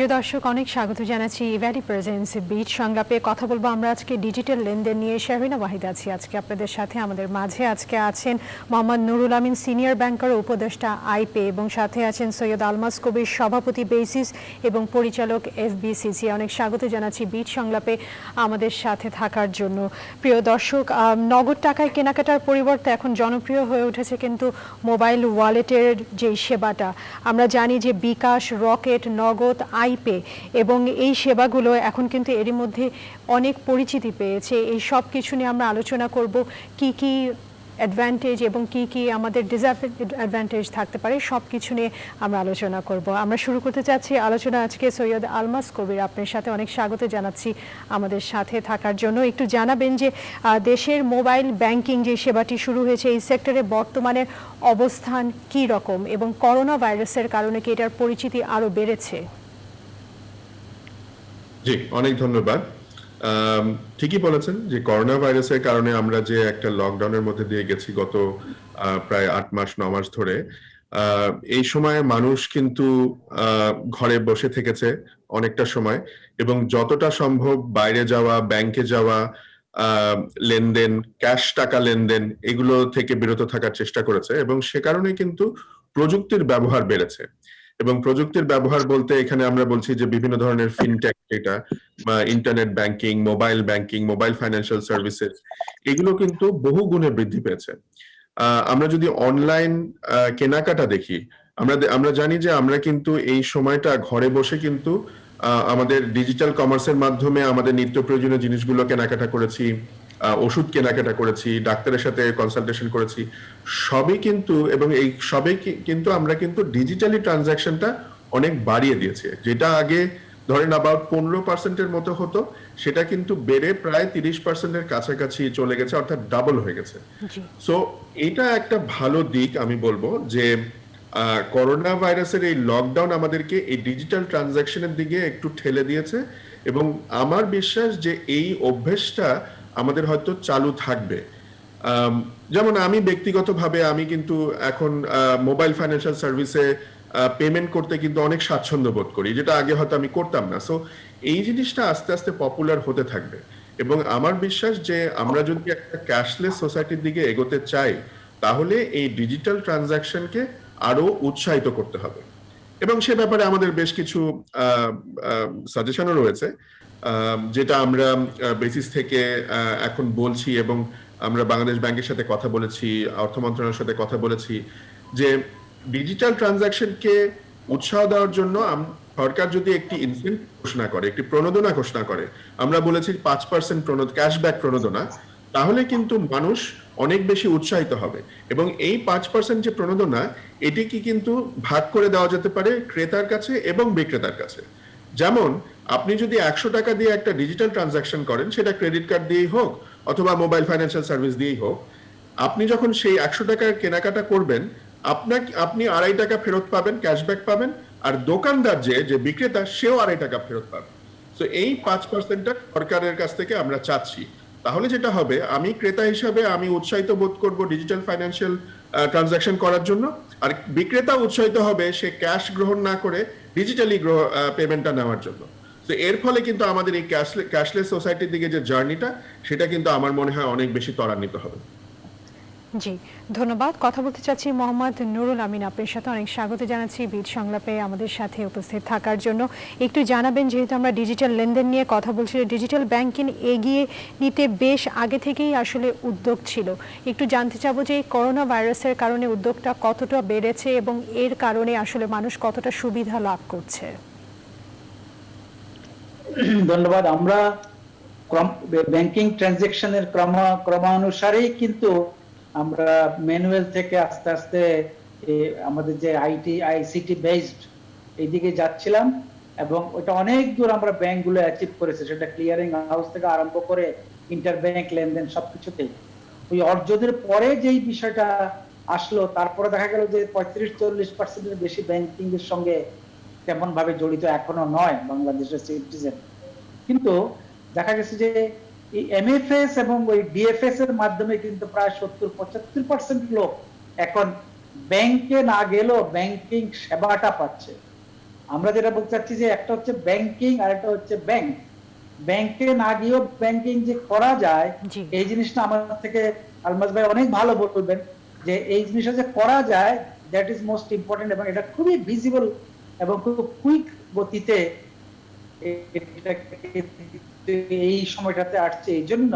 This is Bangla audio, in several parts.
প্রিয় দর্শক, অনেক স্বাগত জানাচ্ছি ইভ্যালি প্রেজেন্স বিট সংলাপে। কথা বলবো আমরা আজকে ডিজিটাল লেনদেন নিয়ে। শাহরিনা ওয়াহিদ আছি আজকে আপনাদের সাথে। আমাদের মাঝে আজকে আছেন মোহাম্মদ নুরুল আমিন, সিনিয়র ব্যাংকার উপদেষ্টা আইপে, এবং সাথে আছেন সৈয়দ আলমাস কবির, সভাপতি বেসিস এবং পরিচালক এফবিসিসি। অনেক স্বাগত জানাচ্ছি বিট সংলাপে আমাদের সাথে থাকার জন্য। প্রিয় দর্শক, নগদ টাকায় কেনাকাটার পরিবর্তে এখন জনপ্রিয় হয়ে উঠেছে কিন্তু মোবাইল ওয়ালেটের যেই সেবাটা। আমরা জানি যে বিকাশ, রকেট, নগদ, আইপে এবং এই সেবাগুলো এখন কিন্তু এরই মধ্যে অনেক পরিচিতি পেয়েছে। এই সব কিছু নিয়ে আমরা আলোচনা করব, কি কি অ্যাডভান্টেজ এবং কি কি আমাদের ডিসঅ্যাডভান্টেজ থাকতে পারে, সব কিছু নিয়ে আমরা আলোচনা করব। আমরা শুরু করতে চাচ্ছি আলোচনা আজকে সৈয়দ আলমাস কবির, আপনার সাথে অনেক স্বাগত জানাচ্ছি আমাদের সাথে থাকার জন্য। একটু জানাবেন যে দেশের মোবাইল ব্যাংকিং যে সেবাটি শুরু হয়েছে, এই সেক্টরে বর্তমানে অবস্থান কি রকম এবং করোনা ভাইরাসের কারণে কি এটার পরিচিতি আরো বেড়েছে? জি, অনেক ধন্যবাদ। ঠিকই বলেছেন যে করোনা ভাইরাসের কারণে আমরা যে একটা লকডাউনের মধ্যে দিয়ে গেছি গত প্রায় 8-9 মাস ধরে। এই সময়ে মানুষ কিন্তু ঘরে বসে থেকেছে অনেকটা সময়, এবং যতটা সম্ভব বাইরে যাওয়া, ব্যাংকে যাওয়া, লেনদেন, ক্যাশ টাকা লেনদেন, এগুলো থেকে বিরত থাকার চেষ্টা করেছে, এবং সে কারণে কিন্তু প্রযুক্তির ব্যবহার বেড়েছে। এবং প্রযুক্তির ব্যবহার বলতে এখানে আমরা বলছি যে বিভিন্ন ধরনের ফিনটেক, যেটা internet banking, mobile financial services, এগুলো কিন্তু বহু গুণে বৃদ্ধি পেয়েছে। আমরা যদি অনলাইন কেনাকাটা দেখি, আমরা জানি যে আমরা কিন্তু এই সময়টা ঘরে বসে কিন্তু আমাদের ডিজিটাল কমার্সের মাধ্যমে আমাদের নিত্য প্রয়োজনীয় জিনিসগুলো কেনাকাটা করেছি, ওষুধ কেনাকাটা করেছি, ডাক্তারের সাথে কনসালটেশন করেছি, সবই কিন্তু, এবং এই সবই কিন্তু আমরা কিন্তু ডিজিটালি ট্রানজাকশনটা অনেক বাড়িয়ে দিয়েছে। যেটা আগে ধরেন অ্যাবাউট 15% মতো হতো, সেটা কিন্তু বেড়ে প্রায় 30%-এর কাছাকাছি চলে গেছে, অর্থাৎ ডাবল হয়ে গেছে। সো এটা একটা ভালো দিক আমি বলবো, যে করোনা ভাইরাসের এই লকডাউন আমাদেরকে এই ডিজিটাল ট্রানজাকশনের দিকে একটু ঠেলে দিয়েছে, এবং আমার বিশ্বাস যে এই অভ্যেসটা আমাদের হয়তো চালু থাকবে। যেমন আমি ব্যক্তিগতভাবে আমি কিন্তু এখন মোবাইল ফাইন্যান্সিয়াল সার্ভিসে পেমেন্ট করতে কিন্তু অনেক স্বাচ্ছন্দ্য বোধ করি, যেটা আগে হয়তো আমি করতাম না। সো এই জিনিসটা আস্তে আস্তে পপুলার হতে থাকবে, এবং আমার বিশ্বাস যে আমরা যদি একটা ক্যাশলেস সোসাইটির দিকে এগোতে চাই, তাহলে এই ডিজিটাল ট্রানজাকশনকে আরো উৎসাহিত করতে হবে। এবং সে ব্যাপারে আমাদের বেশ কিছু সাজেশনও রয়েছে, যেটা আমরা বেসিস থেকে এখন বলছি, এবং আমরা বাংলাদেশ ব্যাংকের সাথে কথা বলেছি, অর্থ মন্ত্রণালয়ের সাথে কথা বলেছি, যে ডিজিটাল ট্রানজাকশনকে উৎসাহ দেওয়ার জন্য সরকার যদি একটি ইনসেন্টিভ ঘোষণা করে, একটি প্রণোদনা ঘোষণা করে, আমরা বলেছি 5% ক্যাশব্যাক প্রণোদনা, তাহলে কিন্তু মানুষ অনেক বেশি উৎসাহিত হবে। এবং এই 5% যে প্রণোদনা, এটি কি কিন্তু ভাগ করে দেওয়া যেতে পারে ক্রেতার কাছে এবং বিক্রেতার কাছে। যেমন আপনি যদি 100 টাকা দিয়ে একটা ডিজিটাল ট্রানজাকশন করেন, সেটা ক্রেডিট কার্ড দিয়েই হোক অথবা মোবাইল ফাইন্যান্সিয়াল সার্ভিস দিয়েই হোক, আপনি যখন সেই 100 টাকার কেনাকাটা করবেন, আপনি 2.5 টাকা ফেরত পাবেন, ক্যাশব্যাক পাবেন, আর দোকানদার যে বিক্রেতা, সেও 2.5 টাকা ফেরত পাবে। তো এই 5%টা সরকারের কাছ থেকে আমরা চাচ্ছি। তাহলে যেটা হবে, আমি ক্রেতা হিসাবে আমি উৎসাহিত বোধ করব ডিজিটাল ফাইন্যান্সিয়াল ট্রানজাকশন করার জন্য, আর বিক্রেতা উৎসাহিত হবে সে ক্যাশ গ্রহণ না করে ডিজিটালি পেমেন্টটা নেওয়ার জন্য। তো এর ফলে কিন্তু আমাদের এই ক্যাশলেস সোসাইটির দিকে যে জার্নিটা, সেটা কিন্তু আমার মনে হয় অনেক বেশি ত্বরান্বিত হবে। জি, ধন্যবাদ। কথা বলতে চাচ্ছি মোহাম্মদ নুরুল আমিন, আপনার সাথে অনেক স্বাগত জানাচ্ছি বিট সংলাপে আমাদের সাথে উপস্থিত থাকার জন্য। একটু জানাবেন, যেহেতু আমরা ডিজিটাল লেনদেন নিয়ে কথা বলছি, ডিজিটাল ব্যাংকিং এগিয়ে নিতে বেশ আগে থেকেই আসলে উদ্যোগ ছিল। একটু জানতে চাবো যে এই করোনা ভাইরাসের কারণে উদ্যোগটা কতটা বেড়েছে এবং এর কারণে আসলে মানুষ কতটা সুবিধা লাভ করছে। ধন্যবাদ। আমরা ব্যাংকিং ট্রানজাকশনের ক্রমানুসারেই কিন্তু আমরা ম্যানুয়াল থেকে আস্তে আস্তে আমাদের যে আইসিটি বেসড এইদিকে যাচ্ছিলাম, এবং ওটা অনেক দূর আমরা ব্যাংকগুলো অ্যাচিভ করেছে, সেটা ক্লিয়ারিং হাউস থেকে আরম্ভ করে ইন্টার ব্যাংক লেনদেন সবকিছুতেই। ওই অর্জনের পরে যেই বিষয়টা আসলো, তারপরে দেখা গেল যে 35-40% বেশি ব্যাংকিং এর সঙ্গে তেমন ভাবে জড়িত এখনো নয় বাংলাদেশের সিটিজেন। কিন্তু দেখা গেছে যে এই এমএফএস এবং ওই ডিএফএস এর মাধ্যমে কিন্তু প্রায় 70-75% লোক এখন ব্যাংকে না গেলেও ব্যাংকিং সেবাটা পাচ্ছে। আমরা যেটা বলতে চাচ্ছি যে একটা হচ্ছে ব্যাংকিং আর একটা হচ্ছে ব্যাংক। ব্যাংকে না গিয়েও ব্যাংকিং যে করা যায়, জি। এই জিনিসটা আমার থেকে আলমাস ভাই অনেক ভালো বলবেন যে এই জিনিসটা যে করা যায়, দ্যাট ইজ মোস্ট ইম্পর্টেন্ট, এবং এটা খুবই ভিজিবল এবং খুব কুইক গতিতে এই সময়টাতে আসছে। এই জন্য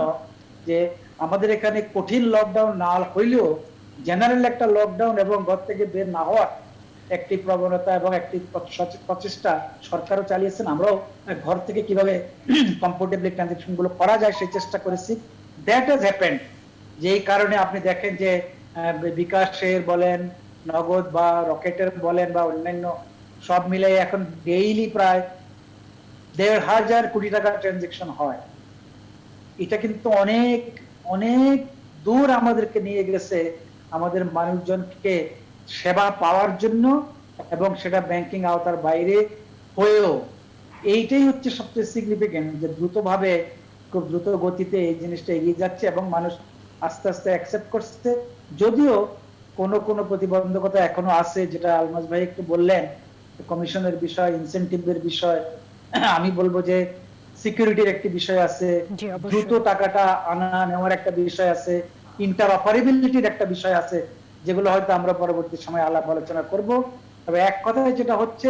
যে আমাদের এখানে কঠিন লকডাউন না হইলেও জেনারেল একটা লকডাউন এবং ঘর থেকে বের না হওয়ার একটি প্রবণতা এবং একটি প্রচেষ্টা সরকারও চালিয়েছেন। আমরাও ঘর থেকে কিভাবে কমফোর্টেবলি ট্রানজাকশন গুলো করা যায় সেই চেষ্টা করেছি। That has happened. যেই কারণে আপনি দেখেন যে বিকাশের বলেন, নগদ বা রকেটের বলেন বা অন্যান্য সব মিলে এখন ডেইলি প্রায় 1,500 কোটি টাকা ট্রানজাকশন হয়। এটা কিন্তু অনেক অনেক দূর আমাদেরকে নিয়ে গেছে আমাদের মানুষজনকে সেবা পাওয়ার জন্য, এবং সেটা ব্যাংকিং আওতার বাইরে হয়েও। এইটাই হচ্ছে সবচেয়ে সিগনিফিকেন্ট, যে দ্রুতভাবে খুব দ্রুত গতিতে এই জিনিসটা এগিয়ে যাচ্ছে এবং মানুষ আস্তে আস্তে অ্যাকসেপ্ট করছে। যদিও কোনো কোনো প্রতিবন্ধকতা এখনো আছে, যেটা আলমাস ভাই একটু বললেন, কমিশনের বিষয়, ইনসেনটিভের বিষয়। আমি বলবো যে সিকিউরিটির একটি বিষয় আছে, জি, অবশ্যই। দ্রুত টাকাটা আনা নেওয়ার একটা বিষয় আছে, ইন্টারঅপারেবিলিটির একটা বিষয় আছে, যেগুলো হয়তো আমরা পরবর্তী সময় আলাপ আলোচনা করব। তবে এক কথায় যেটা হচ্ছে,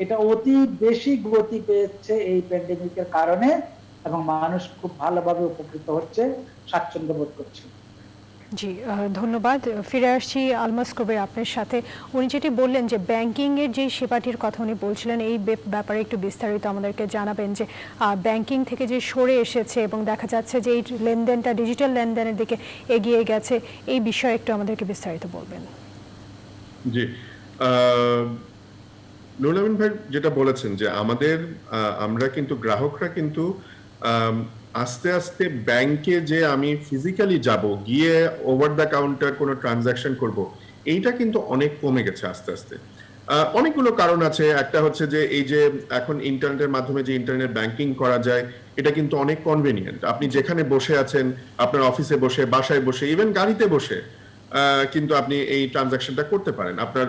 এটা অতি বেশি গতি পেয়েছে এই প্যান্ডেমিকের কারণে, এবং মানুষ খুব ভালোভাবে উপকৃত হচ্ছে, স্বাচ্ছন্দ্য বোধ করছে। জি, ধন্যবাদ। ফিরে আসছি আলমাস কবির আপনার সাথে। উনি যেটি বললেন যে ব্যাংকিং এর যে সেবাটির কথা উনি বলছিলেন, এই ব্যাপারে একটু বিস্তারিত আমাদেরকে জানাবেন যে ব্যাংকিং থেকে যে সরে এসেছে এবং দেখা যাচ্ছে যে এই লেনদেনটা ডিজিটাল লেনদেনের দিকে এগিয়ে গেছে, এই বিষয়ে একটু আমাদেরকে বিস্তারিত বলবেন। জি, নুরুল আমিন ভাই যেটা বলেছেন যে আমরা কিন্তু গ্রাহকরা কিন্তু আস্তে আস্তে ব্যাংকে যে আমি ফিজিক্যালি যাব, গিয়ে ওভার দ্য কাউন্টার কোনো ট্রানজাকশন করব, এইটা কিন্তু অনেক কমে গেছে আস্তে আস্তে। অনেকগুলো কারণ আছে। একটা হচ্ছে যে এই যে এখন ইন্টারনেটের মাধ্যমে যে ইন্টারনেট ব্যাংকিং করা যায়, এটা কিন্তু অনেক কনভেনিয়েন্ট। আপনি যেখানে বসে আছেন, আপনার অফিসে বসে, বাসায় বসে, ইভেন গাড়িতে বসে কিন্তু আপনি এই ট্রানজাকশনটা করতে পারেন আপনার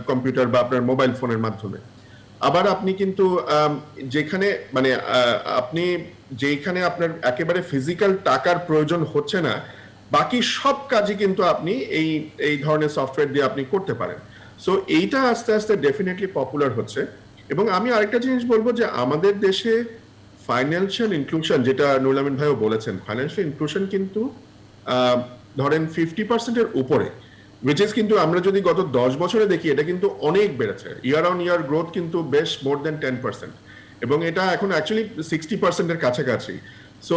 কম্পিউটার বা আপনার মোবাইল ফোনের মাধ্যমে। আবার আপনি কিন্তু যেখানে মানে আপনি যেখানে আপনার একেবারে ফিজিক্যাল টাকার প্রয়োজন হচ্ছে না, বাকি সব কাজই কিন্তু আপনি এই এই ধরনের সফটওয়্যার দিয়ে আপনি করতে পারেন। সো এইটা আস্তে আস্তে ডেফিনেটলি পপুলার হচ্ছে। এবং আমি আরেকটা জিনিস বলবো যে আমাদের দেশে ফাইন্যান্সিয়াল ইনক্লুশন, যেটা নুরুল আমিন ভাইও বলেছেন, ফাইন্যান্সিয়াল ইনক্লুশন কিন্তু ধরেন 50% উপরে, which is কিন্তু আমরা যদি গত 10 বছরে দেখি, এটা কিন্তু অনেক বেড়েছে। ইয়ার অন ইয়ার গ্রোথ কিন্তু বেশ মোর দেন 10%, এবং এটা এখন অ্যাকচুয়ালি 60% এর কাছাকাছি। সো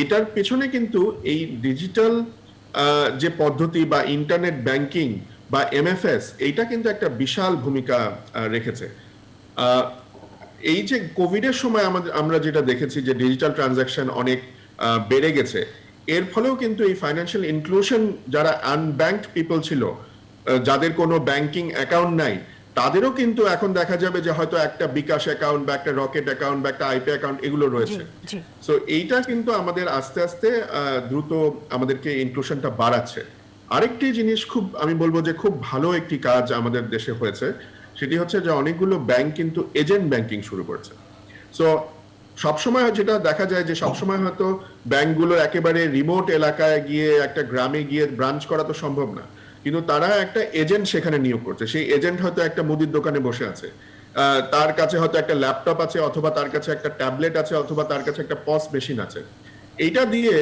এটার পেছনে কিন্তু এই ডিজিটাল যে পদ্ধতি বা ইন্টারনেট ব্যাংকিং বা এমএফএস, এইটা কিন্তু একটা বিশাল ভূমিকা রেখেছে। এই যে কোভিড এর সময় আমরা যেটা দেখেছি যে ডিজিটাল ট্রানজাকশন অনেক বেড়ে গেছে, এর ফলেও কিন্তু এই ফাইন্যান্সিয়াল ইনক্লুশন, যারা আনব্যাংকড পিপল ছিল, যাদের কোনো ব্যাংকিং অ্যাকাউন্ট নাই, তাদেরও কিন্তু এখন দেখা যাবে যে হয়তো একটা বিকাশ অ্যাকাউন্ট বা একটা রকেট অ্যাকাউন্ট বা একটা আইপি অ্যাকাউন্ট এগুলো রয়েছে। সো এইটা কিন্তু আমাদের আস্তে আস্তে দ্রুত আমাদেরকে ইনক্লুশনটা বাড়াচ্ছে। আরেকটি জিনিস আমি বলবো যে খুব ভালো একটি কাজ আমাদের দেশে হয়েছে, সেটি হচ্ছে যে অনেকগুলো ব্যাংক কিন্তু এজেন্ট ব্যাংকিং শুরু করেছে। সো সবসময় যেটা দেখা যায় যে সবসময় হয়তো ব্যাংকগুলো একেবারে রিমোট এলাকায় গিয়ে, একটা গ্রামে গিয়ে ব্রাঞ্চ করা তো সম্ভব না, কিন্তু তারা একটা এজেন্ট সেখানে নিয়োগ করছে। সেই এজেন্ট হয়তো একটা মুদির দোকানে বসে আছে, তার কাছে হয়তো একটা ল্যাপটপ আছে, অথবা তার কাছে একটা ট্যাবলেট আছে, অথবা তার কাছে একটা পস মেশিন আছে। এইটা দিয়ে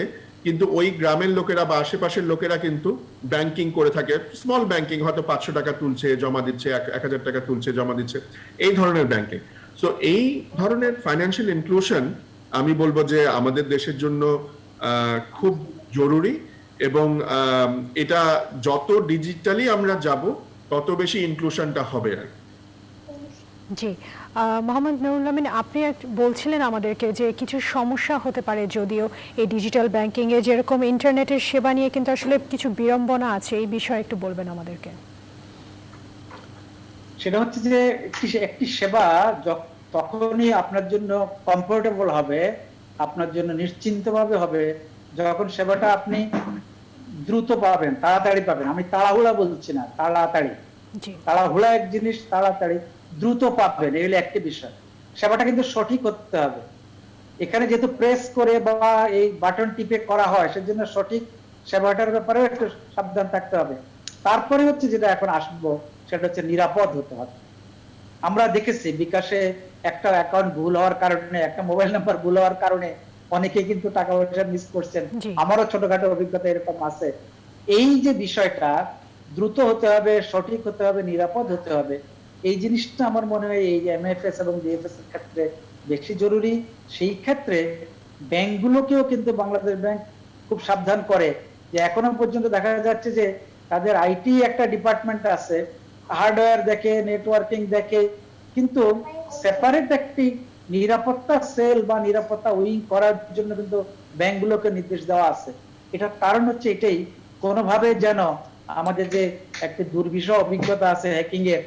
কিন্তু ওই গ্রামের লোকেরা বা আশেপাশের লোকেরা কিন্তু ব্যাংকিং করে থাকে। স্মল ব্যাংকিং, হয়তো 500 টাকা তুলছে, জমা দিচ্ছে, 1000 টাকা তুলছে, জমা দিচ্ছে, এই ধরনের ব্যাংকিং। সো এই ধরনের ফাইন্যান্সিয়াল ইনক্লুশন আমি বলবো যে আমাদের দেশের জন্য খুব জরুরি, এবং এটা যত ডিজিটালি আমরা যাব, তত বেশি ইনক্লুশনটা হবে। আর জি, মোহাম্মদ নুরুল আমিন, আপনি বলছিলেন আমাদেরকে যে কিছু সমস্যা হতে পারে যদিও এই ডিজিটাল ব্যাংকিং এ, যেরকম ইন্টারনেটের সেবা নিয়ে কিন্তু আসলে কিছু বিড়ম্বনা আছে, এই বিষয়ে একটু বলবেন আমাদেরকে। সেটা হচ্ছে যে একটি সেবা তখনই আপনার জন্য কমফোর্টেবল হবে, আপনার জন্য নিশ্চিন্তভাবে হবে, যখন সেবাটা আপনি দ্রুত পাবেন, তাড়াতাড়ি পাবেন। আমি তাড়াহুড়া বলছি না, তাড়াতাড়ি। তাড়াহুড়া এক জিনিস, তাড়াতাড়ি দ্রুত পাবেন, এই হলো একটি বিষয়। সেবাটা কিন্তু সঠিক হতে হবে। এখানে যেহেতু প্রেস করে বা এই বাটন টিপে করা হয়, সেজন্য সঠিক সেবাটার ব্যাপারেও একটু সাবধান থাকতে হবে। তারপরে হচ্ছে যেটা এখন আসবো, সেটা হচ্ছে নিরাপদ হতে হবে। আমরা দেখেছি বিকাশে একটা অ্যাকাউন্ট ভুল হওয়ার কারণে, একটা মোবাইল নাম্বার ভুল হওয়ার কারণে অনেকে কিন্তু টাকা পয়সা মিস করছেন। জি। আমারও ছোটখাটো অভিজ্ঞতা এরকম আছে। এই যে বিষয়টা, দ্রুত হতে হবে, সঠিক হতে হবে, নিরাপদ হতে হবে, এই জিনিসটা আমার মনে হয় এই এমএফএস এবং ডিএফএস এর ক্ষেত্রে বেশি জরুরি। সেই ক্ষেত্রে ব্যাংকগুলোকেও কিন্তু বাংলাদেশ ব্যাংক খুব সাবধান করে যে এখনো পর্যন্ত দেখা যাচ্ছে যে তাদের আইটি একটা ডিপার্টমেন্ট আছে, হার্ডওয়্যার দেখে, নেটওয়ার্কিং দেখে, কিন্তু সেপারেট একটি নিরাপত্তা সেল বা নিরাপত্তা উইং করার জন্য কিন্তু ব্যাংকগুলোকে নির্দেশ দেওয়া আছে। এটার কারণ হচ্ছে এটাই, কোনোভাবে যেন আমাদের যে একটি দুর্বিষহ অভিজ্ঞতা আছে হ্যাকিং এর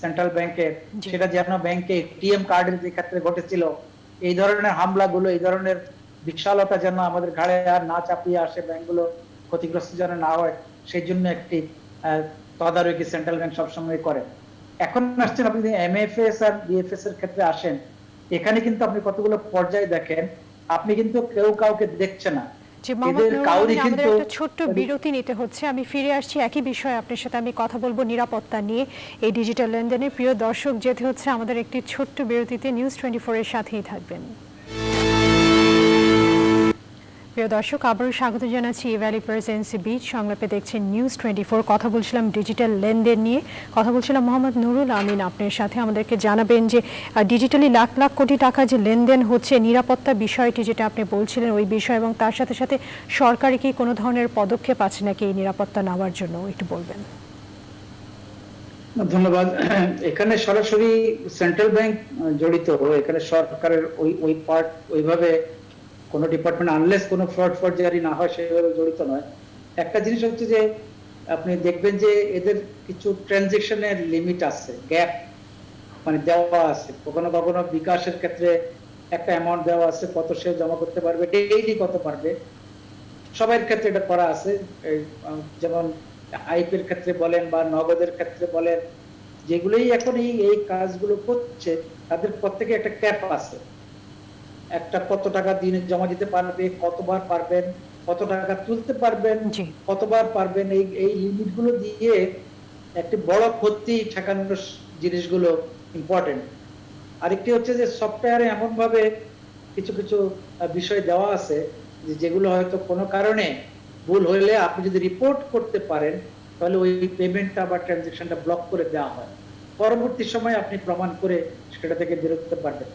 সেন্ট্রাল ব্যাংকের, জি। সেটা যেন ব্যাংকে এটিএম কার্ডের যে ক্ষেত্রে ঘটেছিল, এই ধরনের হামলাগুলো, এই ধরনের বিশালতা যেন আমাদের ঘাড়ে আর না চাপিয়ে আসে, ব্যাংকগুলো ক্ষতিগ্রস্ত যেন না হয়, সেই জন্য একটি তদারকি সেন্ট্রাল ব্যাংক সবসময় করে। এখন আসছেন আপনি যদি এমএফএস আর ডিএফএস এর ক্ষেত্রে আসেন, এখানে কিন্তু আপনি কতগুলো পর্যায়ে দেখেন, আপনি কিন্তু কেউ কাউকে দেখছে না। জি, মোহাম্মদ এদের নুরুল কাউরি আমিন, আমাদের কিন্তু একটা ছোট্ট বিরতি নিতে হচ্ছে। আমি ফিরে আসছি একই বিষয়ে, আপনার সাথে আমি কথা বলবো নিরাপত্তা নিয়ে এই ডিজিটাল লেনদেনে। প্রিয় দর্শক, যেতে হচ্ছে আমাদের একটি ছোট্ট বিরতিতে। নিউজ 24 এর সাথেই থাকবেন। প্রিয় দর্শক, আবারও স্বাগত জানাচ্ছি ভ্যালি প্রেজেন্স বিচ সংলাপে। দেখছেন নিউজ 24। কথা বলছিলাম ডিজিটাল লেনদেন নিয়ে, কথা বলছিলাম মোহাম্মদ নুরুল আমিন আপনার সাথে। আমাদেরকে জানাবেন যে ডিজিটালি লাখ লাখ কোটি টাকা যে লেনদেন হচ্ছে, নিরাপত্তা বিষয়টি যেটা আপনি বলছিলেন ওই বিষয়, এবং তার সাথে সাথে সরকারি কি কোনো ধরনের পদক্ষেপ আছে নাকি এই নিরাপত্তা নেওয়ার জন্য, একটু বলবেন। ধন্যবাদ। এখানে সরাসরি সেন্ট্রাল ব্যাংক জড়িত, এখানে সরকারের ওই পার্ট ওইভাবে কোন ডিপার্টমেন্ট, আনলেস কোনো ফ্রড জারি না হয়, সেভাবে জড়িত নয়। একটা জিনিস হচ্ছে যে আপনি দেখবেন যে এদের কিছু ট্রানজেকশনের লিমিট আছে, গ্যাপ মানে দেওয়া আছে। কখনো কখনো বিকাশের ক্ষেত্রে একটা অ্যামাউন্ট দেওয়া আছে, কত সে জমা করতে পারবে, ডেইলি কত পারবে, সবার ক্ষেত্রে এটা করা আছে। যেমন আইপির ক্ষেত্রে বলেন বা নগদের ক্ষেত্রে বলেন, যেগুলোই এখন এই কাজগুলো করছে, তাদের প্রত্যেকে একটা ক্যাপ আছে, একটা কত টাকা দিনে জমা দিতে পারবে, কতবার পারবেন, কত টাকা তুলতে পারবেন, জি। কতবার পারবেন, এই লিমিট গুলো দিয়ে একটি বড় ক্ষতি ঠেকানোর জিনিসগুলো ইম্পর্টেন্ট। আরেকটি হচ্ছে যে সফটওয়্যারে এমন ভাবে কিছু কিছু বিষয় দেওয়া আছে যে যেগুলো হয়তো কোনো কারণে ভুল হলে আপনি যদি রিপোর্ট করতে পারেন, তাহলে ওই পেমেন্টটা বা ট্রানজেকশনটা ব্লক করে দেওয়া হয়। পরবর্তী সময় আপনি প্রমাণ করে সেটা থেকে বেরোতে পারবেন।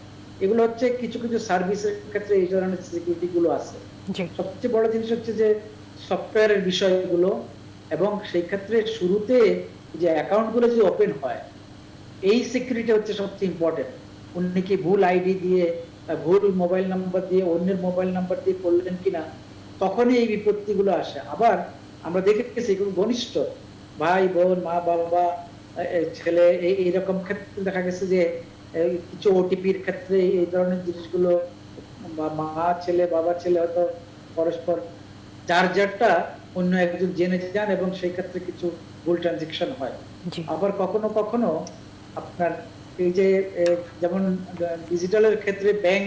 এগুলো হচ্ছে কিছু কিছু সার্ভিসের ক্ষেত্রে এই ধরনের সিকিউরিটি গুলো আছে। জি। সবচেয়ে বড় জিনিস হচ্ছে যে সফটওয়্যারের বিষয়গুলো, এবং সেই ক্ষেত্রে শুরুতে যে অ্যাকাউন্ট গুলো যে ওপেন হয়, এই সিকিউরিটি হচ্ছে সবচেয়ে ইম্পর্টেন্ট। উনি কি ভুল আইডি দিয়ে, ভুল মোবাইল নাম্বার দিয়ে, অন্যের মোবাইল নাম্বার দিয়ে করলেন কিনা, তখনই এই বিপত্তিগুলো আসে। আবার আমরা দেখেছি খুব ঘনিষ্ঠ ভাই বোন, মা বাবা, ছেলে, এইরকম ক্ষেত্রে দেখা গেছে যে কিছু ওটিপির ক্ষেত্রে এই ধরনের জিনিসগুলো, বা মা ছেলে বাবা ছেলে হয়তো পরস্পর চার্জারটা অন্য একজন জেনে যান, এবং সেই ক্ষেত্রে কিছু ভুল ট্রানজেকশন হয়। জি। আবার কখনো কখনো আপনার এই যে যেমন ডিজিটালের ক্ষেত্রে ব্যাংক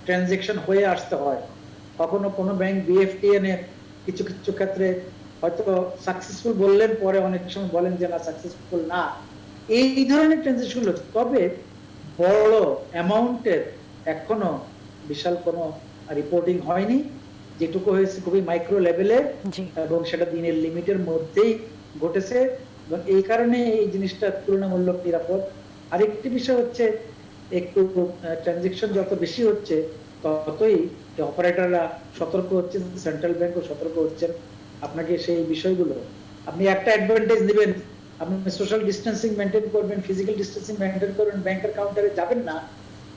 ট্রানজেকশন হয়ে আসতে হয়, কখনো কোনো ব্যাংক বিএফটিএন এর কিছু কিছু ক্ষেত্রে হয়তো সাকসেসফুল বললেন, পরে অনেক সময় বলেন যে না, সাকসেসফুল না। এই ধরনের ট্রানজেকশন হলো, তবে বড় অ্যামাউন্টের এখনো বিশাল কোনো রিপোর্টিং হয়নি। যেটুকু হয়েছে খুবই মাইক্রো লেভেলে, জি। এবং সেটা দিনের লিমিটের মধ্যেই ঘটেছে, এবং এই কারণে এই জিনিসটা তুলনামূলক নিরাপদ। আরেকটি বিষয় হচ্ছে, একটু ট্রানজেকশন যত বেশি হচ্ছে, ততই অপারেটররা সতর্ক হচ্ছে, সেন্ট্রাল ব্যাংকও সতর্ক হচ্ছেন। আপনাকে সেই বিষয়গুলো, আপনি একটা অ্যাডভান্টেজ নেবেন, আপনি সোশ্যাল ডিস্টেন্সিং মেনটেন করবেন, ফিজিক্যাল ডিস্টেন্সিং মেনটেন করবেন, ব্যাংকের কাউন্টারে যাবেন না,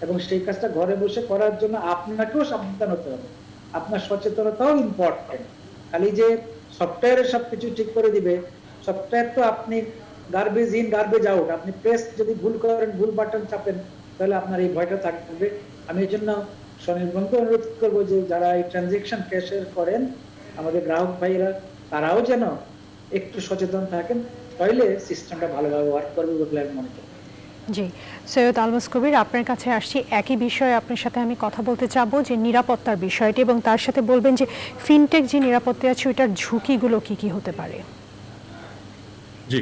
এবং সেই কাজটা ঘরে বসে করার জন্য আপনাকেও সাবধান হতে হবে। আপনার সচেতনতাও ইম্পর্টেন্ট। খালি যে সফটওয়্যারে সবকিছু ঠিক করে দিবে, সফটওয়্যার তো আপনি গার্বেজ ইন গার্বেজ আউট, আপনি প্রেস যদি ভুল করেন, ভুল বাটন চাপেন, তাহলে আপনার এই ভয়টা থাকবে। আমি এই জন্য স্বনির্ভরকে অনুরোধ করবো যে যারা এই ট্রানজেকশন ক্যাশের করেন, আমাদের গ্রাহক ভাইরা, তারাও যেন একটু সচেতন থাকেন, তাহলে সিস্টেমটা ভালোভাবে ওয়ার্ক করবে বলে আমি মনে করি। জি, সৈয়দ আলমাস কবির, আপনার কাছে আসছি একই বিষয়ে আপনার সাথে আমি কথা বলতে চাবো, যে নিরাপত্তার বিষয়টি, এবং তার সাথে বলবেন যে ফিনটেক যে নিরাপত্তা আছে ওইটার ঝুঁকিগুলো কি কি হতে পারে। জি,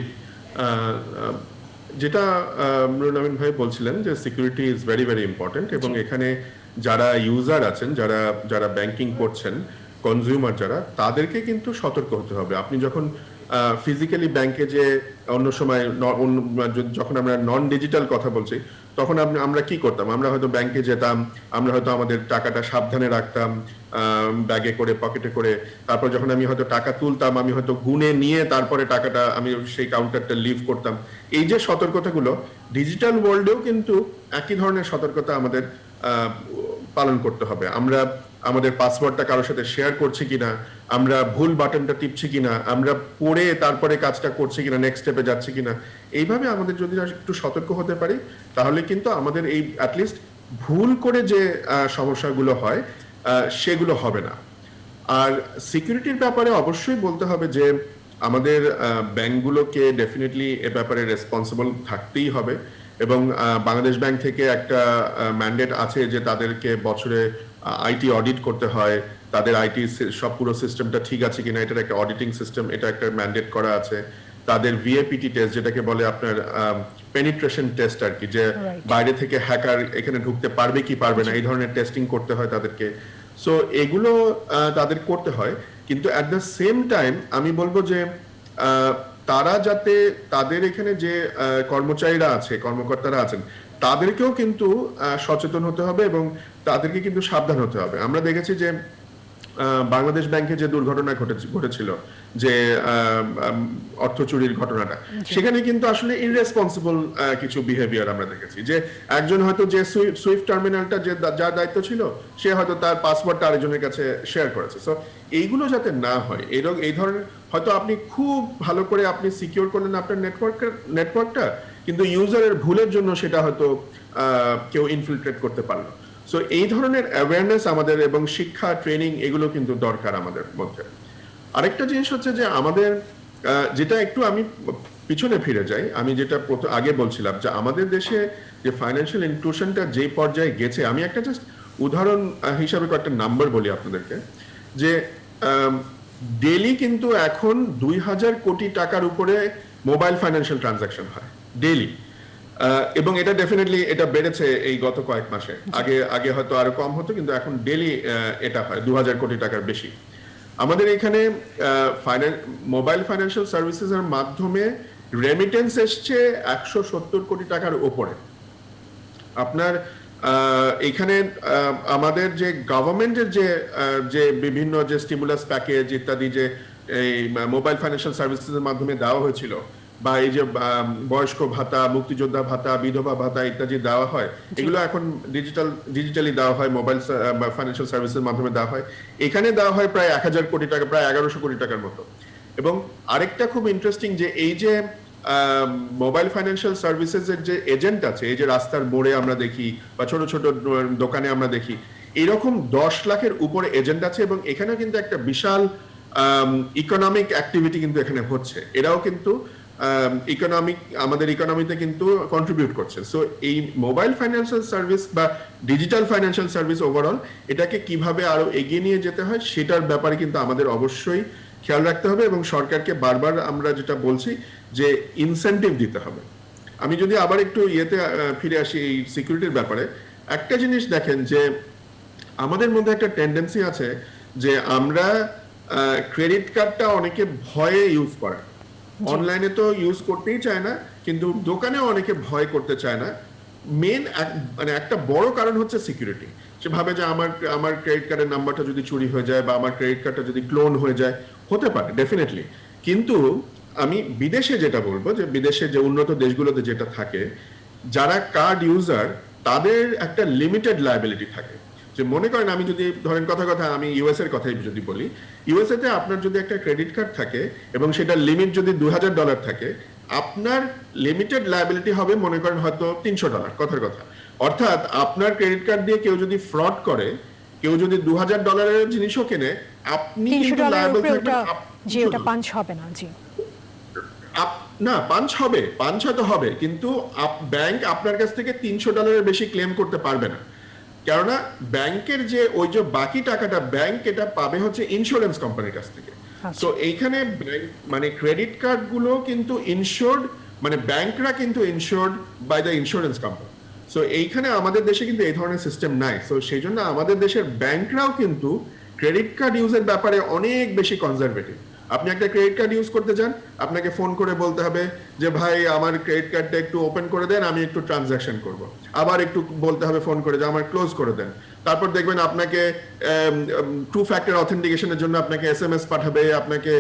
যেটা নুরুল আমিন ভাই বলছিলেন যে security is very very important, এবং এখানে যারা ইউজার আছেন, যারা যারা ব্যাংকিং করছেন, কনজিউমার যারা, তাদেরকে কিন্তু সতর্ক হতে হবে। আপনি যখন ফিজিক্যালি ব্যাংকে যে অন্য সময় যখন আমরা নন ডিজিটাল কথা বলছি, তখন আমরা কি করতাম? আমরা হয়তো ব্যাংকে যেতাম, আমরা হয়তো আমাদের টাকাটা সাবধানে রাখতাম ব্যাগে করে, পকেটে করে। তারপর যখন আমি হয়তো টাকা তুলতাম, আমি হয়তো গুনে নিয়ে তারপরে টাকাটা আমি সেই কাউন্টারটা লিভ করতাম। এই যে সতর্কতাগুলো, ডিজিটাল ওয়ার্ল্ডেও কিন্তু একই ধরনের সতর্কতা আমাদের পালন করতে হবে। আমরা আমাদের পাসওয়ার্ডটা কারোর সাথে শেয়ার করছি কিনা, আমরা ভুল বাটনটা টিপছি কিনা, আমরা পড়ে তারপরে কাজটা করছি কিনা, নেক্সট স্টেপে যাচ্ছি কিনা, এইভাবে আমাদের যদি একটু সতর্ক হতে পারি, তাহলে কিন্তু আমাদের এই অ্যাটলিস্ট ভুল করে যে সমস্যাগুলো হয় সেগুলো হবে না। আর সিকিউরিটির ব্যাপারে অবশ্যই বলতে হবে যে আমাদের ব্যাংকগুলোকে ডেফিনেটলি এ ব্যাপারে রেসপন্সিবল থাকতেই হবে, এবং বাংলাদেশ ব্যাংক থেকে একটা ম্যান্ডেট আছে যে তাদেরকে বছরে আইটি অডিট করতে হয়, তাদের আইটি সব পুরো সিস্টেমটা ঠিক আছে কিনা, এটার একটা অডিটিং সিস্টেম, এটা একটা ম্যান্ডেট করা আছে। তাদের ভিএপিটি টেস্ট, যেটাকে বলে আপনার পেনিট্রেশন টেস্ট আর কি, যে বাইরে থেকে হ্যাকার এখানে ঢুকতে পারবে কি পারবে না, এই ধরনের টেস্টিং করতে হয় তাদেরকে। সো এগুলো তাদের করতে হয়, কিন্তু অ্যাট দ্য সেম টাইম আমি বলবো যে তারা যাতে তাদের এখানে যে কর্মচারীরা আছে, কর্মকর্তারা আছেন, তাদেরকেও কিন্তু সচেতন হতে হবে এবং তাদেরকে কিন্তু সাবধান হতে হবে। আমরা দেখেছি যে বাংলাদেশ ব্যাংকে যে দুর্ঘটনা ঘটেছিল, যে অর্থ চুরির ঘটনাটা, সেখানে কিন্তু আসলে ইররেসপন্সিবল কিছু বিহেভিয়ার আমরা দেখেছি। যে একজন হয়তো যে সুইফট টার্মিনালটা যে যার দায়িত্ব ছিল, সে হয়তো তার পাসওয়ার্ডটা আরেকজনের কাছে শেয়ার করেছে। সো এইগুলো যাতে না হয়, এই ধরনের হয়তো আপনি খুব ভালো করে আপনি সিকিউর করলেন আপনার নেটওয়ার্কটা, কিন্তু ইউজারের ভুলের জন্য সেটা হয়তো কেউ ইনফিলট্রেট করতে পারলো। সো এই ধরনের অ্যাওয়ারনেস আমাদের, এবং শিক্ষা, ট্রেনিং, এগুলো কিন্তু দরকার আমাদের মধ্যে। আরেকটা জিনিস হচ্ছে যে আমাদের যেটা একটু আমি পিছনে ফিরে যাই, আমি যেটা আগে বলছিলাম যে আমাদের দেশে যে ফাইন্যান্সিয়াল ইনক্লুশনটা যে পর্যায়ে গেছে, আমি একটা জাস্ট উদাহরণ হিসাবে কয়েকটা নাম্বার বলি আপনাদেরকে, যে ডেইলি কিন্তু এখন 2000 কোটি টাকার উপরে মোবাইল ফাইন্যান্সিয়াল ট্রানজাকশন হয় ডেইলি, এবং এটা ডেফিনেটলি এটা বেড়েছে এই গত কয়েক মাসে। আগে হয়তো আরো কম হতো, কিন্তু এখন ডেইলি এটা হয় 2000 কোটি টাকার বেশি। আমাদের এখানে মোবাইল ফাইন্যান্সিয়াল সার্ভিসেস এর মাধ্যমে রেমিটেন্স এসছে 170 কোটি টাকার উপরে। আপনার এখানে আমাদের যে গভর্নমেন্টের যে বিভিন্ন যে স্টিমুলাস প্যাকেজ ইত্যাদি যে এই মোবাইল ফাইন্যান্সিয়াল সার্ভিসেসের মাধ্যমে দেওয়া হয়েছিল, বা এই যে বয়স্ক ভাতা, মুক্তিযোদ্ধা ভাতা, বিধবা ভাতা ইত্যাদি দেওয়া হয়, এগুলো এখন ডিজিটালি দেওয়া হয়, মোবাইল ফাইন্যান্সিয়াল সার্ভিসের মাধ্যমে দেওয়া হয়। এখানে দেওয়া হয় প্রায় 1000 কোটি টাকা, প্রায় 1100 কোটি টাকার মতো। এবং আরেকটা খুব ইন্টারেস্টিং, যে এই যে মোবাইল ফাইন্যান্সিয়াল সার্ভিসেস এর যে এজেন্ট আছে, এই যে রাস্তার মোড়ে আমরা দেখি বা ছোট ছোট দোকানে আমরা দেখি, এরকম 10 লাখের উপরে এজেন্ট আছে, এবং এখানে কিন্তু একটা বিশাল ইকোনমিক অ্যাক্টিভিটি কিন্তু এখানে হচ্ছে। এরাও কিন্তু আমাদের ইকোনমিতে কিন্তু কন্ট্রিবিউট করছে। সো এই মোবাইল ফাইন্যান্সিয়াল সার্ভিস বা ডিজিটাল ফাইন্যান্সিয়াল সার্ভিস ওভারঅল, এটাকে কিভাবে আরো এগিয়ে নিয়ে যেতে হয় সেটার ব্যাপারে কিন্তু আমাদের অবশ্যই খেয়াল রাখতে হবে, এবং সরকারকে বারবার আমরা যেটা বলছি যে ইনসেনটিভ দিতে হবে। আমি যদি আবার একটু ফিরে আসি এই সিকিউরিটির ব্যাপারে, একটা জিনিস দেখেন যে আমাদের মধ্যে একটা টেন্ডেন্সি আছে যে আমরা ক্রেডিট কার্ডটা অনেকে ভয়ে ইউজ করে, অনলাইনে তো ইউজ করতেই চায় না, কিন্তু দোকানেও অনেকে ভয় করতে চায় না। মানে একটা বড় কারণ হচ্ছে সিকিউরিটি। সে ভাবে যে আমার ক্রেডিট কার্ডের নাম্বারটা যদি চুরি হয়ে যায়, বা আমার ক্রেডিট কার্ডটা যদি ক্লোন হয়ে যায়, হতে পারে ডেফিনেটলি। কিন্তু আমি বিদেশে যেটা বলবো, যে বিদেশে যে উন্নত দেশগুলোতে যেটা থাকে, যারা কার্ড ইউজার, তাদের একটা লিমিটেড লায়াবিলিটি থাকে। যে মনে করেন, আমি যদি ধরেন কথা আমি ইউএস এর কথাই যদি বলি, ইউএসএ তে আপনার যদি একটা ক্রেডিট কার্ড থাকে এবং সেটার লিমিট যদি $2000 থাকে, আপনার লিমিটেড লায়াবিলিটি হবে মনে করেন হয়তো $300, কথার কথা। অর্থাৎ আপনার ক্রেডিট কার্ড দিয়ে কেউ যদি ফ্রড করে, কেউ যদি $2000 জিনিসও কেনে, আপনি কিন্তু লায়াবল থাকবেন, জি, ওটা পাঞ্চ হবে না। জি, না, পাঞ্চ হয়তো হবে, কিন্তু ব্যাংক আপনার কাছ থেকে $300 বেশি ক্লেম করতে পারবে না। কেননা ব্যাংকের যে ওই যে বাকি টাকাটা ব্যাংক এটা পাবে হচ্ছে ইন্স্যুরেন্স কোম্পানির কাছ থেকে। সো এইখানে মানে ক্রেডিট কার্ড গুলো কিন্তু ইনশোর্ড, মানে ব্যাংকরা কিন্তু insured by the insurance company. So এইখানে আমাদের দেশে কিন্তু এই ধরনের সিস্টেম নাই। সো সেই জন্য আমাদের দেশের ব্যাংকরাও কিন্তু ক্রেডিট কার্ড ইউজের ব্যাপারে অনেক বেশি কনজারভেটিভ। আপনি একটা ক্রেডিট কার্ড ইউজ করতে চান, আপনাকে ফোন করে বলতে হবে যে ভাই আমার ক্রেডিট কার্ডটা একটু ওপেন করে দেন, আমি একটু ট্রানজাকশন করব। আবার একটু বলতে হবে ফোন করে যে আমার ক্লোজ করে দেন। তারপর দেখবেন আপনাকে 2 ফ্যাক্টর অথেন্টিকেশনের জন্য আপনাকে SMS পাঠাবে, আপনাকে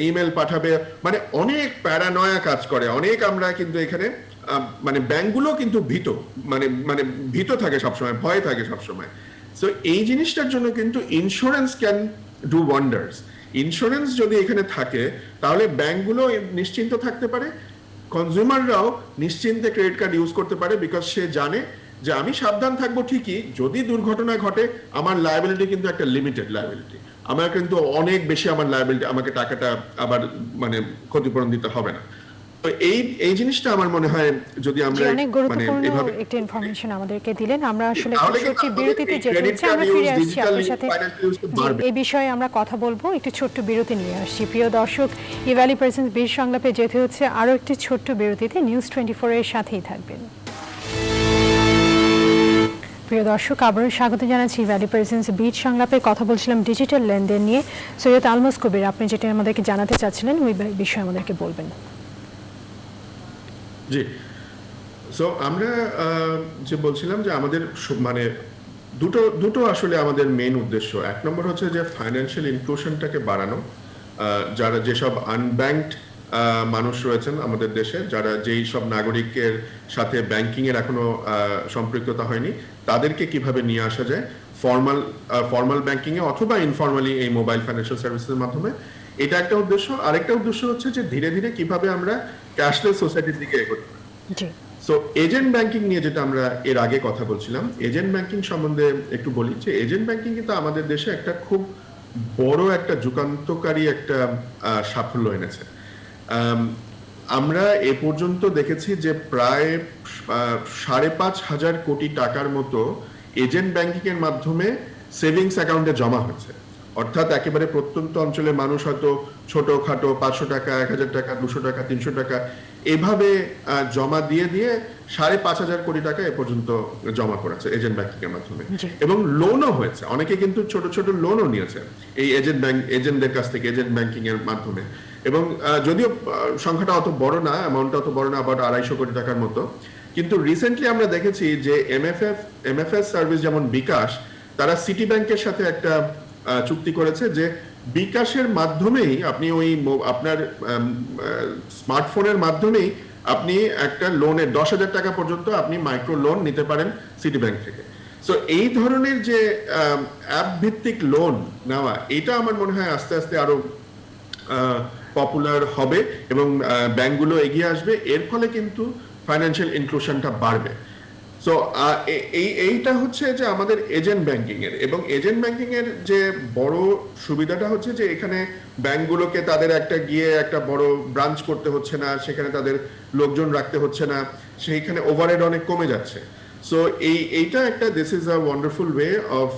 ইমেল পাঠাবে, মানে অনেক প্যারানয়া কাজ করে অনেক। আমরা কিন্তু এখানে মানে ব্যাংকগুলো কিন্তু মানে ভীত থাকে সবসময়, ভয় থাকে সবসময়। সো এই জিনিসটার জন্য কিন্তু insurance can do wonders. Insurance যদি এখানে থাকে তাহলে ব্যাংকগুলো নিশ্চিন্ত থাকতে পারে, কনজিউমাররাও নিশ্চিন্তে ক্রেডিট কার্ড ইউজ করতে পারে, বিকজ সে জানে যে আমি সাবধান থাকবো ঠিকই, যদি দুর্ঘটনা ঘটে আমার লায়াবিলিটি কিন্তু একটা লিমিটেড লায়াবিলিটি, আমার কিন্তু অনেক বেশি আমার লায়াবিলিটি, আমাকে টাকাটা আবার মানে ক্ষতিপূরণ দিতে হবে না। তো এই জিনিসটা আমার মনে হয় যদি আমরা অনেক মানে গুরুত্বপূর্ণ এভাবে একটা ইনফরমেশন আমাদেরকে দিলেন। আমরা আসলে তাহলে একটু ছোট্ট কিন্তু বিরতিতে এই যেতে credit হচ্ছে, card আমরা use, ফিরে আসছি digital আপনার সাথে। financial use জি, বাড়বে। এই বিষয়ে আমরা কথা বলবো, একটু ছোট্ট বিরতি নিয়ে আসছি। প্রিয় দর্শক, ইভ্যালি প্রেজেন্স বীর সংলাপে যেতে হচ্ছে আরো একটি ছোট্ট বিরতিতে। নিউজ 24 এর সাথেই থাকবেন। প্রিয় দর্শক, আবারও স্বাগত জানাচ্ছি ভ্যালি প্রেজেন্স বিট সংলাপে। কথা বলছিলাম ডিজিটাল লেনদেন নিয়ে। সৈয়দ আলমাস কবির, আপনি যেটা আমাদেরকে জানাতে চাচ্ছিলেন ওই বিষয়ে আমাদেরকে বলবেন। জি, সো আমরা যে বলছিলাম যে আমাদের মানে দুটো আসলে আমাদের মেইন উদ্দেশ্য। এক নম্বর হচ্ছে যে ফাইন্যান্সিয়াল ইনক্লুশনটাকে বাড়ানো, যারা যেসব আনব্যাংকড মানুষ রয়েছেন আমাদের দেশে, যারা যেই সব নাগরিকের সাথে ব্যাংকিং এর এখনো সম্পৃক্ততা হয়নি, তাদেরকে কিভাবে নিয়ে আসা যায় ফর্মাল ব্যাংকিং এ অথবা ইনফর্মালি এই মোবাইল ফাইন্যান্সিয়াল সার্ভিসের মাধ্যমে। এটা একটা উদ্দেশ্য। আরেকটা উদ্দেশ্য হচ্ছে যে ধীরে ধীরে কিভাবে আমরা ক্যাশলেস সোসাইটির দিকে এগোতে পারি। জি, সো এজেন্ট ব্যাংকিং নিয়ে যেটা আমরা এর আগে কথা বলছিলাম, এজেন্ট ব্যাংকিং সম্বন্ধে একটু বলি যে এজেন্ট ব্যাংকিং কিন্তু আমাদের দেশে একটা খুব বড় একটা যুগান্তকারী একটা সাফল্য এনেছে। আমরা এ পর্যন্ত দেখেছি যে প্রায় 5,500 কোটি টাকার মতো এজেন্ট ব্যাংকিং এর মাধ্যমে সেভিংস অ্যাকাউন্টে জমা হয়েছে। অর্থাৎ একেবারে প্রত্যন্ত অঞ্চলের মানুষ হয়তো ছোটখাটো 500 টাকা, 1000 টাকা, 200 টাকা, 300 টাকা এভাবে জমা দিয়ে 5,500 কোটি টাকা এ পর্যন্ত জমা করেছে এজেন্ট ব্যাংকিং এর মাধ্যমে। এবং লোনও হয়েছে, অনেকে কিন্তু ছোট ছোট লোনও নিয়েছে এই এজেন্টদের কাছ থেকে এজেন্ট ব্যাংকিং এর মাধ্যমে। এবং যদিও সংখ্যাটা অত বড় না, অ্যামাউন্টটা অত বড় না, আবার 250 কোটি টাকার মতো, কিন্তু রিসেন্টলি আমরা দেখেছি যে এমএফএস সার্ভিস যেমন বিকাশ, তারা সিটি ব্যাংকের সাথে একটা চুক্তি করেছে যে বিকাশের মাধ্যমেই আপনি ওই আপনার স্মার্টফোনের মাধ্যমেই আপনি একটা লোনের 10,000 টাকা পর্যন্ত আপনি মাইক্রো লোন নিতে পারেন সিটি ব্যাংক থেকে। সো এই ধরনের যে অ্যাপ ভিত্তিক লোন নেওয়া, এটা আমার মনে হয় আস্তে আস্তে আরো পপুলার হবে এবং ব্যাংকগুলো এগিয়ে আসবে। এর ফলে কিন্তু ফাইন্যান্সিয়াল ইনক্লুশনটা বাড়বে। সো এইটা হচ্ছে যে আমাদের এজেন্ট ব্যাংকিং এর। এবং এজেন্ট ব্যাংকিং এর যে বড় সুবিধাটা হচ্ছে যে এখানে ব্যাংকগুলোকে তাদের একটা বড় ব্রাঞ্চ করতে হচ্ছে না, সেখানে তাদের লোকজন রাখতে হচ্ছে না, সেইখানে ওভারহেড অনেক কমে যাচ্ছে। সো এইটা একটা this is a wonderful way of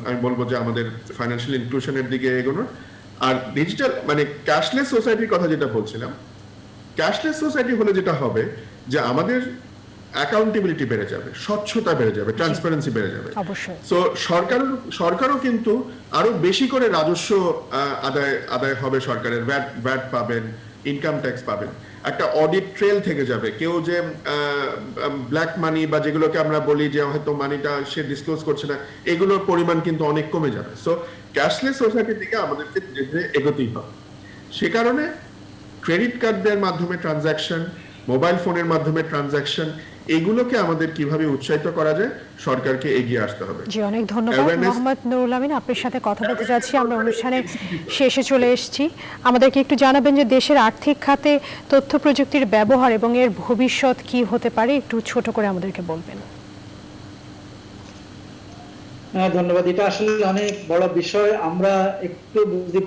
আমি বলবো যে আমাদের ফাইন্যান্সিয়াল ইনক্লুশনের দিকে এগোনোর। আর ডিজিটাল মানে ক্যাশলেস সোসাইটির কথা যেটা বলছিলাম, ক্যাশলেস সোসাইটি হলে যেটা হবে যে আমাদের অ্যাকাউন্টেবিলিটি বেড়ে যাবে, স্বচ্ছতা বেড়ে যাবে, ট্রান্সপারেন্সি বেড়ে যাবে। অবশ্যই। সো সরকারও কিন্তু আরো বেশি করে রাজস্ব আদায় হবে, সরকারের ভ্যাট পাবেন, ইনকাম ট্যাক্স পাবেন, একটা অডিট ট্রেল থেকে যাবে। কেউ যে ব্ল্যাক মানি বা যেগুলোকে আমরা বলি যে হয়তো মানিটা সে ডিসক্লোজ করছে না, এগুলোর পরিমাণ কিন্তু অনেক কমে যাবে। সো ক্যাশলেস সোসাইটির দিকে আমাদেরকে ধীরে ধীরে এগোতেই হবে। সে কারণে ক্রেডিট কার্ডের মাধ্যমে ট্রানজাকশন, মোবাইল ফোনের মাধ্যমে ট্রানজাকশন, এগুলোকে আমাদের কিভাবে উৎসাহিত করা যায়, সরকারকে এগিয়ে আসতে হবে। জি, অনেক ধন্যবাদ মোহাম্মদ নুরুল আমিন। আপনার সাথে কথা বলতে যাচ্ছি, আমরা অনুষ্ঠানের শেষে চলে এসেছি। আমাদেরকে একটু জানাবেন যে দেশের আর্থিক খাতে তথ্য প্রযুক্তির ব্যবহার এবং এর ভবিষ্যৎ কি হতে পারে, একটু ছোট করে আমাদেরকে বলবেন। হ্যাঁ, ধন্যবাদ। এটা আসলে অনেক বড় বিষয়। আমরা একটু যদি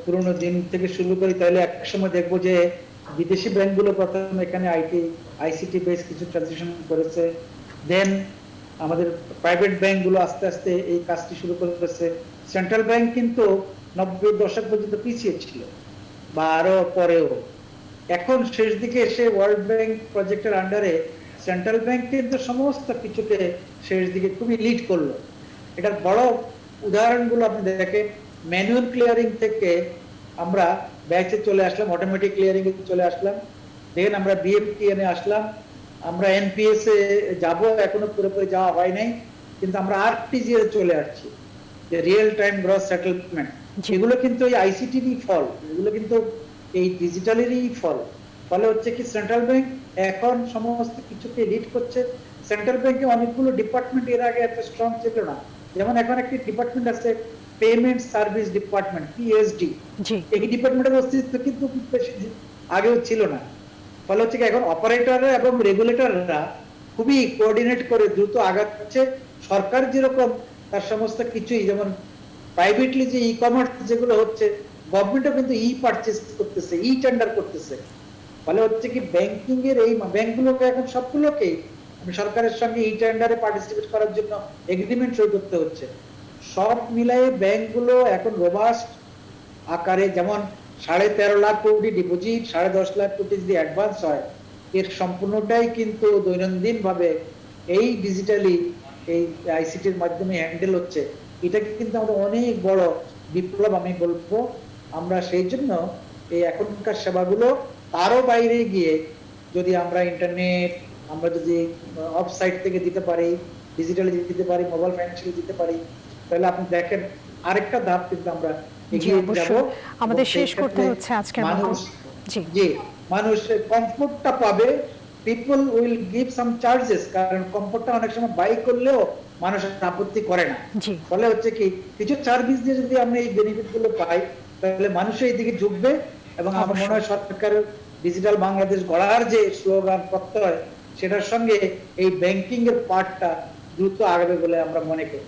পুরোনো দিন থেকে শুরু করি তাহলে একসময় দেখবো যে বিদেশি ব্যাংকগুলো প্রথমে এখানে আইসিটি বেস কিছু ট্রানজিশন করেছে, দেন আমাদের প্রাইভেট ব্যাংকগুলো আস্তে আস্তে এই কাজটি শুরু করেছে। সেন্ট্রাল ব্যাংক কিন্তু 90 দশক পর্যন্ত পিছিয়ে ছিল, বা আরো পরেও। এখন শেষ দিকে এসে ওয়ার্ল্ড ব্যাংক প্রজেক্টের আন্ডারে সেন্ট্রাল ব্যাংক কিন্তু সমস্ত কিছুকে শেষ দিকে খুবই লিড করলো। এটার বড় উদাহরণগুলো আপনি দেখেন, ম্যানুয়াল ক্লিয়ারিং থেকে আমরা ব্যাচে চলে আসলাম, অটোমেটিক ক্লিয়ারিং এ চলে আসলাম, দেন আমরা বিএফটিএন এ আসলাম, আমরা এনপিএস এ যাব, এখনো পুরোপুরি যাওয়া হয় নাই, কিন্তু আমরা আরটিজিএস চলে আসছি, যে রিয়েল টাইম গ্রস সেটেলমেন্ট। এগুলো কিন্তু এই আইসিটিরই ফল, এগুলো কিন্তু এই ডিজিটালেরই ফল। ফলে হচ্ছে কি সেন্ট্রাল ব্যাংক এখন সমস্ত কিছুকে লিড করছে। সেন্ট্রাল ব্যাংকে অনেকগুলো ডিপার্টমেন্ট এর আগে এত স্ট্রং ছিল না, যেমন এখন একটি ডিপার্টমেন্ট আছে পেমেন্ট সার্ভিস ডিপার্টমেন্ট, পিএসডি। এই ডিপার্টমেন্টের অস্তিত্ব কিন্তু বেশি আগেও ছিল না। ফলে হচ্ছে কি এখন অপারেটররা এবং রেগুলেটররা খুবই কোঅর্ডিনেট করে দ্রুত আগাচ্ছে। সরকার যেরকম তার সমস্ত কিছুই, যেমন প্রাইভেটলি যে ই কমার্স যেগুলো হচ্ছে, গভর্নমেন্টও কিন্তু ই পারচেজ করতেছে, ই টেন্ডার করতেছে। ফলে হচ্ছে কি ব্যাংকিং এর এই ব্যাংকগুলোকে এখন সবগুলোকে সরকারের সঙ্গে ই টেন্ডারে পার্টিসিপেট করার জন্য এগ্রিমেন্ট সই করতে হচ্ছে। সব মিলিয়ে ব্যাংকগুলো এখন রোবাস্ট আকারে, যেমন 13.5 লাখ কোটি ডিপোজিট, 10.5 লাখ কোটি যদি অ্যাডভান্স হয়, এর সম্পূর্ণটাই কিন্তু দৈনন্দিন ভাবে এই ডিজিটালি এই আইসিটির মাধ্যমে হ্যান্ডেল হচ্ছে। এটা কিন্তু আমাদের অনেক বড় বিপ্লব আমি বলবো। আমরা সেই জন্য এই এখনকার সেবাগুলো তারও বাইরে গিয়ে যদি আমরা ইন্টারনেট, আমরা যদি অফ সাইট থেকে দিতে পারি, ডিজিটালি দিতে পারি, মোবাইল ফাইন্যান্সিয়ালি দিতে পারি, তাহলে আপনি দেখেন আরেকটা ধাপ কিন্তু আমরা এগিয়ে যাব। আমাদের শেষ করতে হচ্ছে আজকের মতো। জি, মানুষ কমফোর্টটা পাবে, people will give some charges, কারণ কমফোর্টটা অনেক সময় বাই করলেও মানুষ আপত্তি করে না। ফলে হচ্ছে কি কিছু সার্ভিস দিয়ে যদি আমরা এই বেনিফিট গুলো পাই, তাহলে মানুষ এই দিকে ঝুঁকবে। এবং আমার মনে হয় সরকারের ডিজিটাল বাংলাদেশ গড়ার যে স্লোগান প্রত্যয়, সেটার সঙ্গে এই ব্যাংকিং এর পার্টটা দ্রুত আগাবে বলে আমরা মনে করি।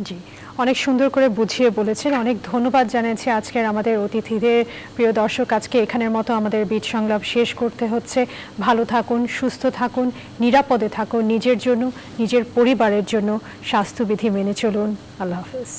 জি, অনেক সুন্দর করে বুঝিয়ে বলেছেন। অনেক ধন্যবাদ জানাচ্ছি আজকের আমাদের অতিথিদের। প্রিয় দর্শক, আজকে এখানের মতো আমাদের বিট সংলাপ শেষ করতে হচ্ছে। ভালো থাকুন, সুস্থ থাকুন, নিরাপদে থাকুন, নিজের জন্য, নিজের পরিবারের জন্য স্বাস্থ্যবিধি মেনে চলুন। আল্লাহ হাফেজ।